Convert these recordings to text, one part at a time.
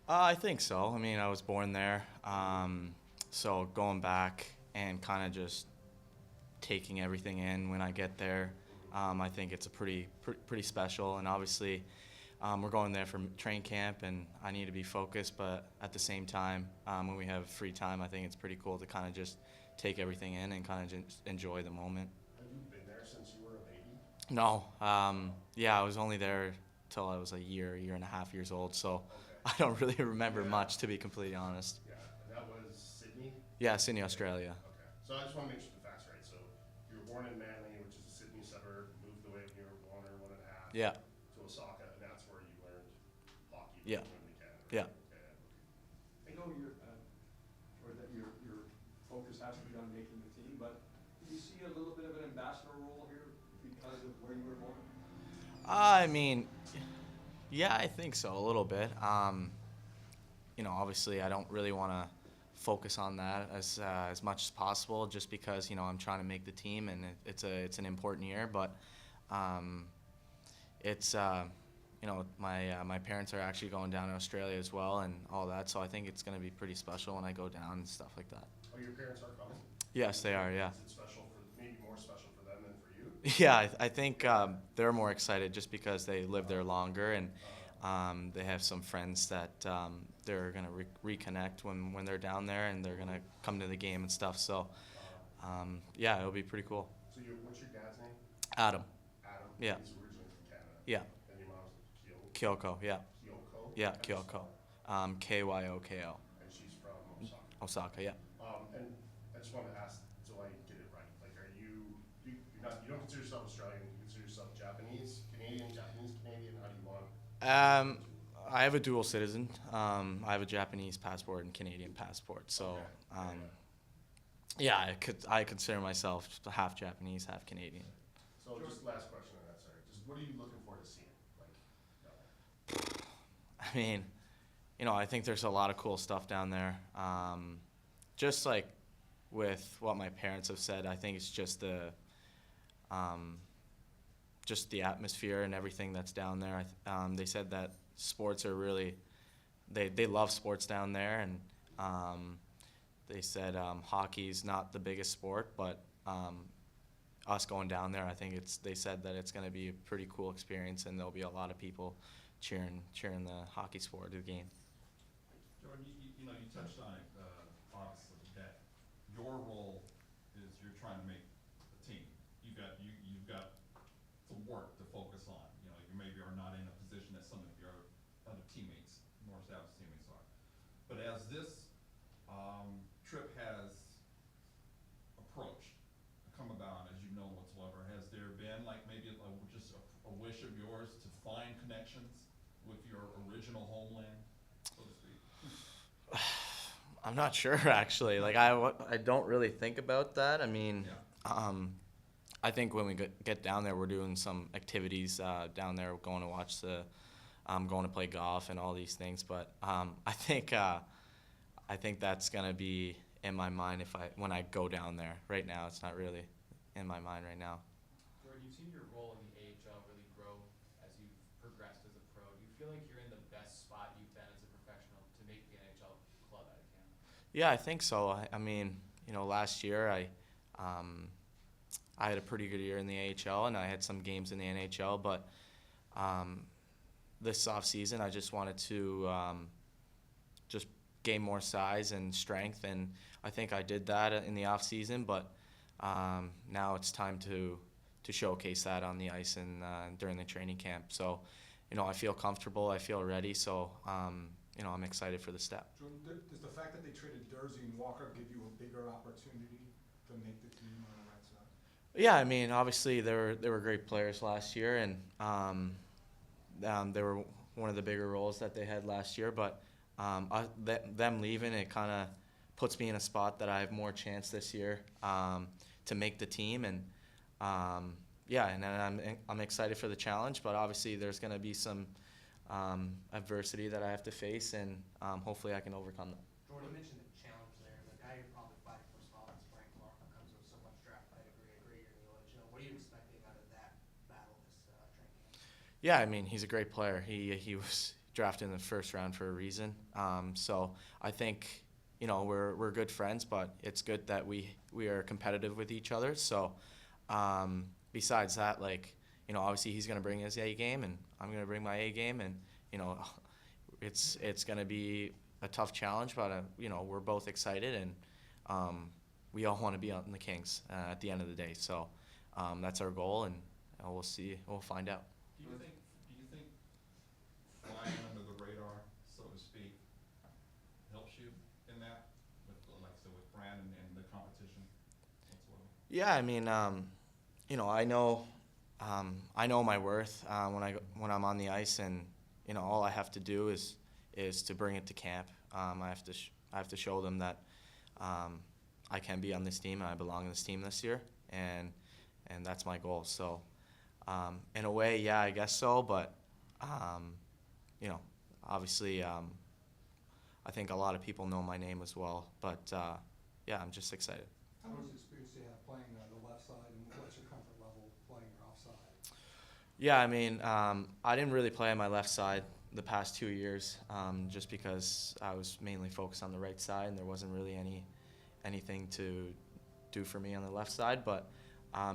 I think so. I mean, I was born there, so going back and kind of just taking everything in when I get there, I think it's a pretty special. And obviously, we're going there for train camp, and I need to be focused. But at the same time, when we have free time, I think it's pretty cool to kind of just take everything in and kind of just enjoy the moment. Have you been there since you were a baby? No, yeah, I was only there till I was a year and a half years old, so Okay. I don't really remember Yeah. much, to be completely honest. Yeah, and that was Sydney? Yeah, Sydney, Australia. Okay. So I just want to make sure the facts right. So you were born in Manly, which is a Sydney suburb, moved away when you were one and a half Yeah, to Osaka, and that's where you learned hockey yeah, when you moved to Canada, yeah. right? Okay. I know or that your focus has to be on making the team, but do you see a little bit of an ambassador role here because of where you were born? I mean, yeah, I think so, a little bit. Obviously, I don't really want to focus on that as much as possible, just because I'm trying to make the team, and it's an important year. But um, it's my parents are actually going down to Australia as well, and all that. So I think it's going to be pretty special when I go down and stuff like that. Oh, your parents are coming? Yes, they are. Yeah. Is it special for, maybe more special for them than for you? Yeah, I think they're more excited just because they live there longer, and they have some friends that they're gonna reconnect when they're down there, and they're gonna come to the game and stuff. So yeah, it'll be pretty cool. So what's your dad's name? Adam. Adam? Yeah. He's originally from Canada. Yeah. And your mom's Kyoko. Yeah. Kyoko? Yeah. How do you Kyoko. spell Kyoko. And she's from Osaka. Osaka. Yeah. And I just wanted to ask, so I get it right. Like, you don't consider yourself Australian, you consider yourself Japanese, Canadian, Japanese, Canadian. How do you want? Um, I have a dual citizen. I have a Japanese passport and Canadian passport. So Okay. yeah, I consider myself half Japanese, half Canadian. So just last question on that, sorry. Just what are you looking for to see? Like, down there? I mean, I think there's a lot of cool stuff down there. Just like with what my parents have said, I think it's just the atmosphere and everything that's down there. They said that sports are really, they love sports down there, and they said hockey's not the biggest sport, but us going down there, I think they said that it's going to be a pretty cool experience, and there'll be a lot of people cheering the hockey sport, the game. Jordan, you touched on it, obviously, that your role is you're trying to make a team. You've got some work to focus on. You maybe are not in a position that some of your other teammates, more established teammates are. But as this trip has approached, come about, as you know whatsoever, has there been like maybe just a wish of yours to find connections with your original homeland, so to speak? I'm not sure actually. Like I don't really think about that. I mean, Yeah. I think when we get down there, we're doing some activities down there, going to watch going to play golf and all these things. But I think that's gonna be in my mind when I go down there. Right now, it's not really in my mind right now. Jordan, you've seen your role in the AHL really grow as you've progressed as a pro. Do you feel like you're in the best spot you've been as a professional to make the NHL club out of Canada? Yeah, I think so. I mean, last year I had a pretty good year in the AHL, and I had some games in the NHL. But this off season, I just wanted to just gain more size and strength, and I think I did that in the off season. But now it's time to showcase that on the ice and during the training camp. So, I feel comfortable. I feel ready. So, I'm excited for the step. Jordan, does the fact that they traded Dursey and Walker give you a bigger opportunity to make the team on the right side? Yeah, I mean, obviously they were great players last year, and they were one of the bigger roles that they had last year. But them leaving, it kind of puts me in a spot that I have more chance this year to make the team, and yeah, and I'm excited for the challenge. But obviously, there's going to be some adversity that I have to face, and hopefully I can overcome that. Jordan, you mentioned the challenge there. The guy you're probably fighting for spot is Frank Clark, who comes with so much draft pedigree, a great year in the OHL. What are you expecting out of that battle this training camp? Yeah, I mean, he's a great player. He was drafted in the first round for a reason. So I think, you know, we're good friends, but it's good that we are competitive with each other. So besides that, like, you know, obviously he's going to bring his A game and I'm going to bring my A game, and, you know, it's going to be a tough challenge, but, you know, we're both excited, and we all want to be on the Kings at the end of the day. So that's our goal, and we'll see. We'll find out. Do you think flying under the radar, so to speak, helps you in that, with, like I said, with Brandon and the competition whatsoever? Yeah, I mean, you know, I know my worth when I'm on the ice, and, you know, all I have to do is to bring it to camp. I have to show them that I can be on this team and I belong in this team this year, and that's my goal. So in a way, yeah, I guess so, but you know, obviously, I think a lot of people know my name as well. But yeah, I'm just excited. How much experience do you have playing the left side, and what's your comfort level playing your offside? Yeah, I mean, I didn't really play on my left side the past 2 years, just because I was mainly focused on the right side, and there wasn't really anything to do for me on the left side. But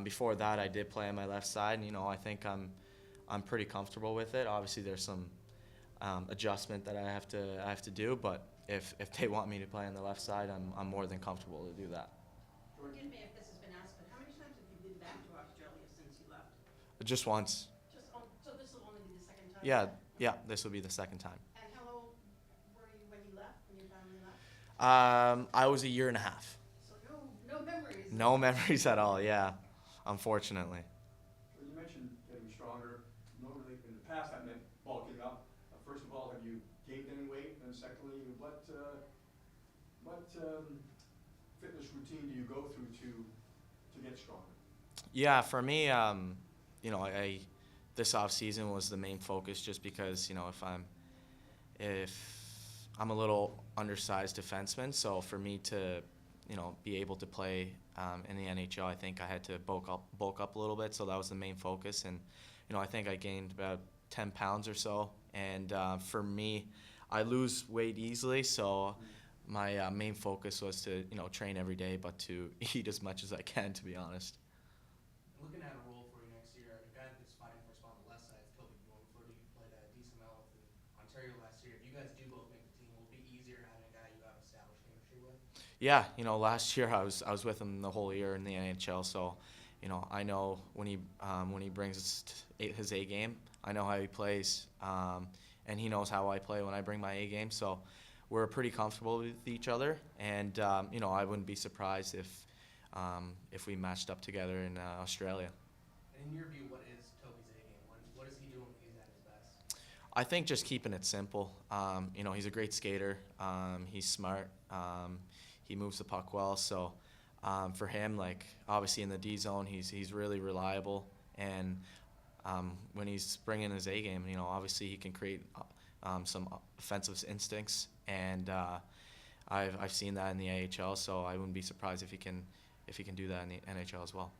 before that, I did play on my left side, and, you know, I think I'm pretty comfortable with it. Obviously, there's some adjustment that I have to do, but if they want me to play on the left side, I'm more than comfortable to do that. Forgive me if this has been asked, but how many times have you been back to Australia since you left? Just once. So this will only be the second time? Yeah, this will be the second time. And how old were you when you left, when your family left? I was a year and a half. So no memories? No memories at all, yeah, unfortunately. So you mentioned getting stronger. Normally, in the past, that meant bulking up. First of all, have you gained any weight? And secondly, what fitness routine do you go through to get stronger? Yeah, for me, you know, this off season was the main focus, just because, you know, if I'm a little undersized defenseman, so for me to, you know, be able to play in the NHL, I think I had to bulk up a little bit. So that was the main focus, and, you know, I think I gained about 10 pounds or so. And for me, I lose weight easily, so my main focus was to, you know, train every day, but to eat as much as I can, to be honest. Looking at a role for you next year, a guy that's fighting for a spot on the left side is Toby Bjornford. You played a decent amount with Ontario last year. If you guys do both make the team, will it be easier having a guy you have established chemistry with? Yeah, you know, last year I was with him the whole year in the NHL, so, you know, I know when he brings his A game, I know how he plays, and he knows how I play when I bring my A game. So we're pretty comfortable with each other, and you know, I wouldn't be surprised if we matched up together in Australia. And in your view, what is Toby's A game? What does he do when he's at his best? I think just keeping it simple. You know, he's a great skater. He's smart. He moves the puck well. So for him, like, obviously in the D zone, he's really reliable. And when he's bringing his A game, you know, obviously he can create some offensive instincts. And I've seen that in the AHL. So I wouldn't be surprised if he can do that in the NHL as well.